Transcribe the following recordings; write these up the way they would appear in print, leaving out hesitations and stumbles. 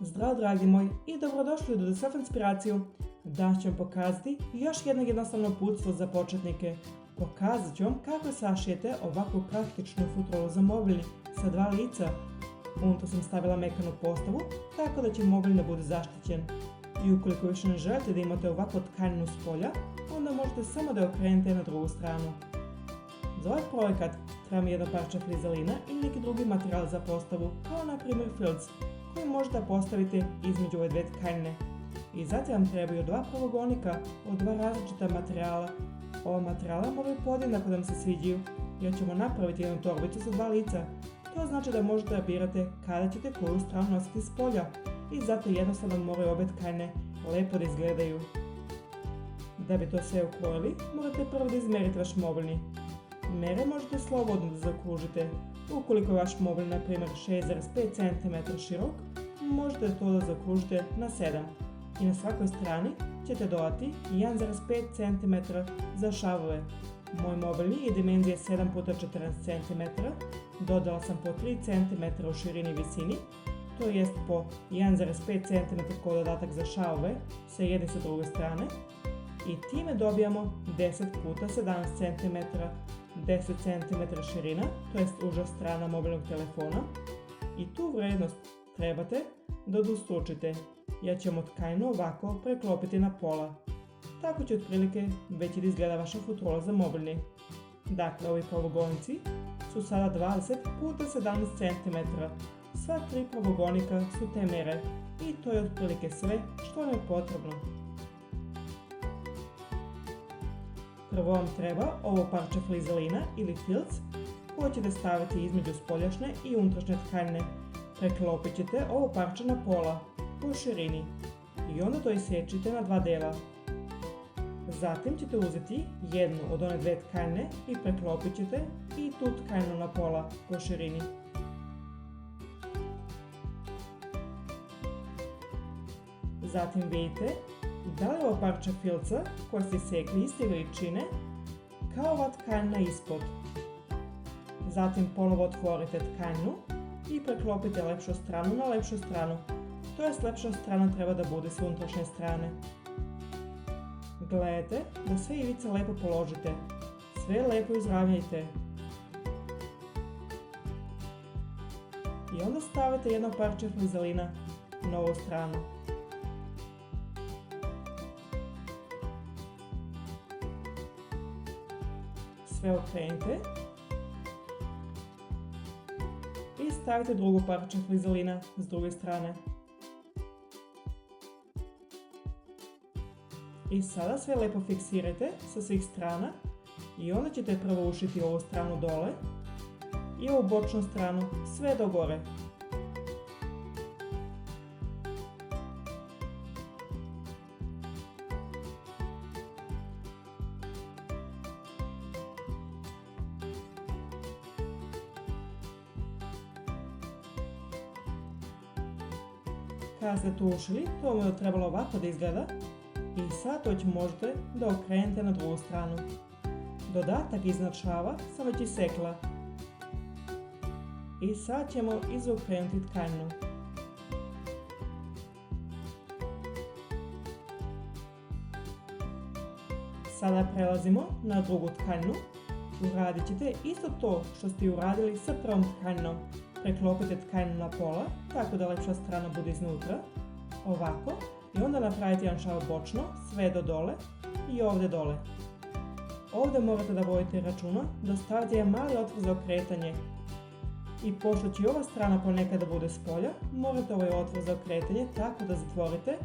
Zdravo dragi moji i dobrodošli u Do The Self Inspiraciju. Danas ću vam pokazati još jedno jednostavno uputstvo za početnike. Pokazat ću vam kako sašijete ovakvu praktičnu futrolu za mobilni sa dva lica. Unutra sam stavila mekanu postavu tako da će mobilni da bude zaštićen. I ukoliko više ne želite da imate ovakvu tkaninu s polja, onda možete samo da je okrenete na drugu stranu. Za ovaj projekat treba mi jedno parče frizalina ili neki drugi materijal za postavu, kao na primjer filc, koji možete postaviti između ove dve tkanine. I zatim vam trebaju dva pravogonika od dva različita materijala. Ova materijala moraju podjednako da vam se sviđaju, jer ćemo napraviti jednu torbicu sa dva lica. To znači da možete da birate kada ćete koju stranu nositi s polja i zato jednostavno moraju obe tkanine lepo da izgledaju. Da bi to sve ukrojili, morate prvo da izmerite vaš mobilni. Mere možete slobodno da zaokružite. Ukoliko je vaš mobilni na primjer 6,5 cm širok, možete to da zaokružite na 7. I na svakoj strani ćete dodati 1,5 cm za šavove. Moj mobilni je dimenzije 7x14 cm, dodala sam po 3 cm u širini i visini, to jest po 1,5 cm kao dodatak za šavove sa jedne i sa druge strane. I time dobijamo 10x17 cm, 10 cm širina, to jest uža strana mobilnog telefona. I tu vrijednost trebate da udostručite, jer ćemo tkaninu ovako preklopiti na pola. Tako će otprilike već da izgleda vaša futrola za mobilni. Dakle, ovi pravogonici su sada 20x17 cm. Sva tri pravogonika su te mere i to je otprilike sve što vam je potrebno. Prvo vam treba ovo parče frizalina ili filc koje ćete staviti između spoljašnje i unutrašnje tkanine. Preklopit ćete ovo parče na pola po širini i onda to isječite na dva dela. Zatim ćete uzeti jednu od one dve tkanine i preklopit ćete i tu tkaninu na pola po širini. Zatim vidite da li je ovo parče filca koje ste sekli iste veličine kao ova tkanina ispod. Zatim ponovo otvorite tkaninu i preklopite lepšu stranu na lepšu stranu, to jest lepša strana treba da bude s unutrašnje strane. Gledajte da sve ivice lepo položite, sve lepo izravnjajte. I onda stavite jedno parče frizalina na ovu stranu. Sve okrenite i stavite drugo parče frizalina s druge strane. I sada sve lepo fiksirajte sa svih strana i onda ćete prvo ušiti ovu stranu dole i ovu bočnu stranu sve do gore. Kada ste to ušili, to vam je trebalo ovako da izgleda i sad to možete da okrenete na drugu stranu. Dodatak iznad šava sam već isekla. I sad ćemo izokrenuti tkaninu. Sada prelazimo na drugu tkaninu. Uradit ćete isto to što ste uradili sa prvom tkaninom. Preklopite tkaninu na pola, tako da lepša strana bude iznutra, ovako, i onda napravite jedan šav bočno, sve do dole i ovdje dole. Ovdje morate da vodite računa da stavite jedan mali otvor za okretanje. I pošto će ova strana ponekad da bude s polja, morate ovaj otvor za okretanje tako da zatvorite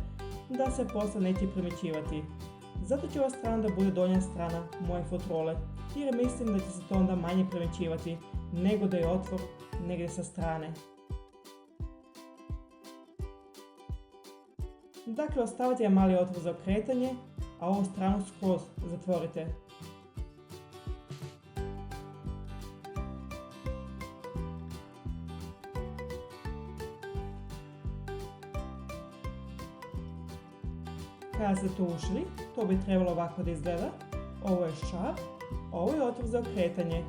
da se posle neće primjećivati. Zato će ova strana da bude donja strana moje futrole, jer mislim da će se to onda manje primjećivati nego da je otvor negdje sa strane. Dakle, ostavite jedan mali otvor za okretanje, a ovu stranu skroz zatvorite. Kada ste to ušili, to bi trebalo ovako da izgleda. Ovo je šav, ovo je otvor za okretanje.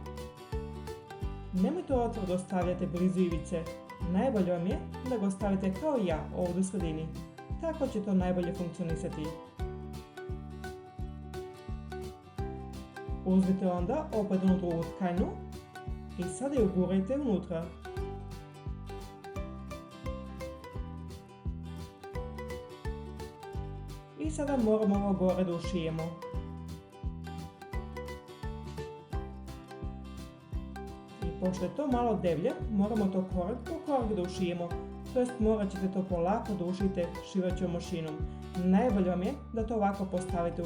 Nemojte otvor da ostavljate blizu ivice, Najbolje vam je da ga ostavite kao i ja ovdje u sredini. Tako će to najbolje funkcionisati. Uzmite onda opet onu drugu tkanju i sada ju gurajte unutra. I sada moramo ovo gore da ušijemo. I pošto je to malo deblje, moramo to korak po korak da ušijemo. To jest morat ćete to polako da ušijete šivaćom mašinom. Najbolje vam je da to ovako postavite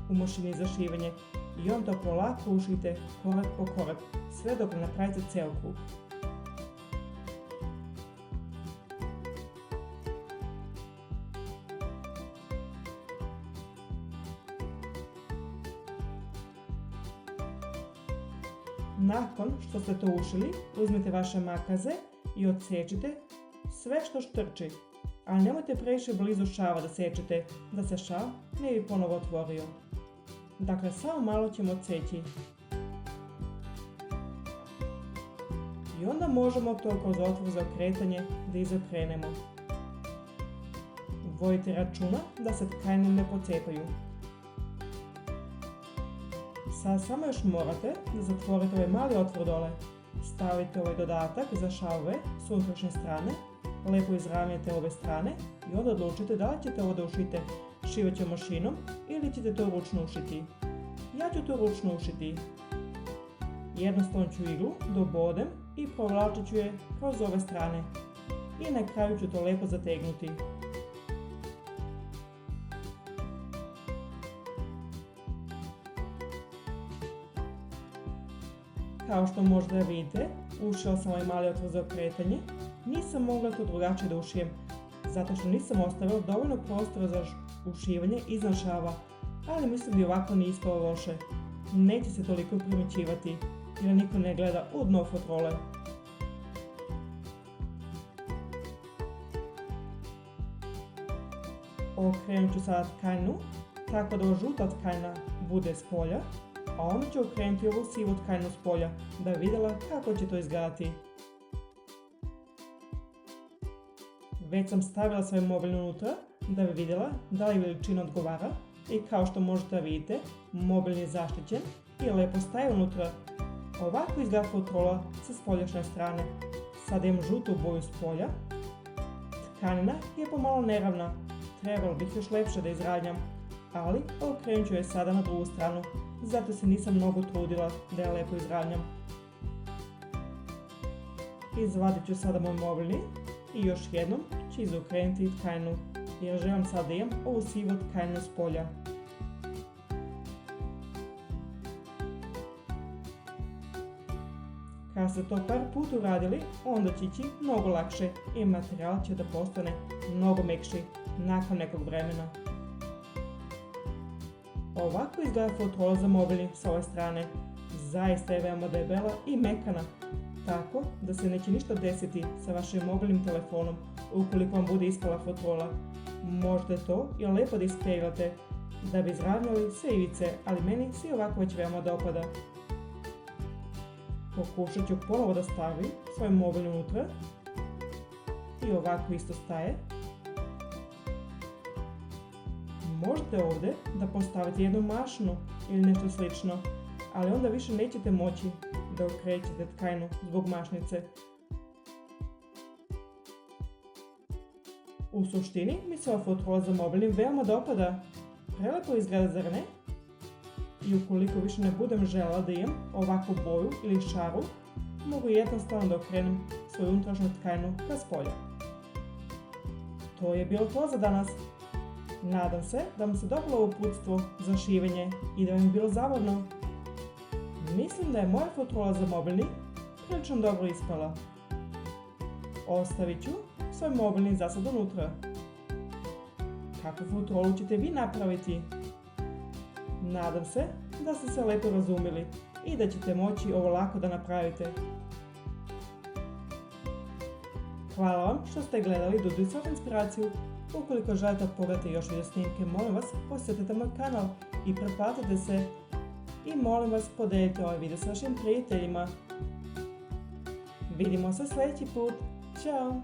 u mašini za šivanje i on to polako ušijete korak po korak, sve dok ne napravite ceo krug. Nakon što ste to ušili, uzmite vaše makaze i odsečite sve što štrči, ali nemojte previše blizu šava da sečete, da se šav ne bi ponovo otvorio. Dakle, samo malo ćemo odseći. I onda možemo to kroz otvor za okretanje da izokrenemo. Vodite računa da se tkanje ne pocepaju. Sad samo još morate da zatvorite ovaj mali otvor dole. Stavite ovaj dodatak za šavove s unutrašnje strane, lepo izravnjate ove strane i onda odlučite da li ćete ovo da ušite šivaćom mašinom ili ćete to ručno ušiti. Ja ću to ručno ušiti. Jednostavno ću iglu dobodem i provlačit ću je kroz ove strane. I na kraju ću to lepo zategnuti. Kao što možda vidite, ušila sam ovaj mali otvor za okretanje. Nisam mogla to drugačije da ušijem, zato što nisam ostavila dovoljno prostora za ušivanje iznad šava, ali mislim da i ovako nije ispalo loše. Neće se toliko primjećivati, jer niko ne gleda u dno fotrole. Okrenut ću sada tkanju, tako da ova žuta tkanja bude s polja, a onda ću okrenuti ovu sivu tkanju s polja, da bi vidjela kako će to izgledati. Već sam stavila svoj mobilni unutra, da bi vidjela da li veličina odgovara i kao što možete vidite, mobilni je zaštićen i lepo staje unutra. Ovako izgleda fotrola sa spoljašnje strane. Sada imam žutu boju s polja. Tkanina je pomalo neravna, trebalo bih još lepše da izravnjam, ali okrenut ću je sada na drugu stranu, zato se nisam mnogo trudila da je lepo izravnjam. Izvadit ću sada moj mobilni i još jednom ću izokrenuti tkaninu, jer želim sad da imam ovu sivu tkaninu s polja. Kad ste to par puta uradili, onda će ići mnogo lakše i materijal će da postane mnogo mekši nakon nekog vremena. Ovako izgleda fotrola za mobilni sa ove strane. Zaista je veoma debela i mekana, tako da se neće ništa desiti sa vašim mobilnim telefonom ukoliko vam bude ispala fotrola. Možete to i lepo da ispeglate da bi izravnjali sve ivice, ali meni se i ovako već veoma dopada. Pokušat ću ponovo da stavim svoj mobilni unutra i ovako isto staje. Možete ovdje da postavite jednu mašnu ili nešto slično, ali onda više nećete moći da okrećete tkanju zbog mašnice. U suštini mi se ova fotrola za mobilni veoma dopada. Prelepo izgleda, zar ne? I ukoliko više ne budem željela da imam ovakvu boju ili šaru, mogu jednostavno da okrenem svoju unutrašnju tkanju ka spolja. To je bilo to za danas. Nadam se da vam se dopalo ovo uputstvo za šivanje i da vam je bilo zabavno. Mislim da je moja fotrola za mobilni prilično dobro ispala. Ostavit ću svoj mobilni za sad unutra. Kakvu fotrolu ćete vi napraviti? Nadam se da ste se lepo razumjeli i da ćete moći ovo lako da napravite. Hvala vam što ste gledali Dudu i Soft inspiraciju. Ukoliko želite pogledati još video snimke, molim vas posjetite moj kanal i pretplatite se. I molim vas podelite ovaj video sa vašim prijateljima. Vidimo se sljedeći put. Ćao!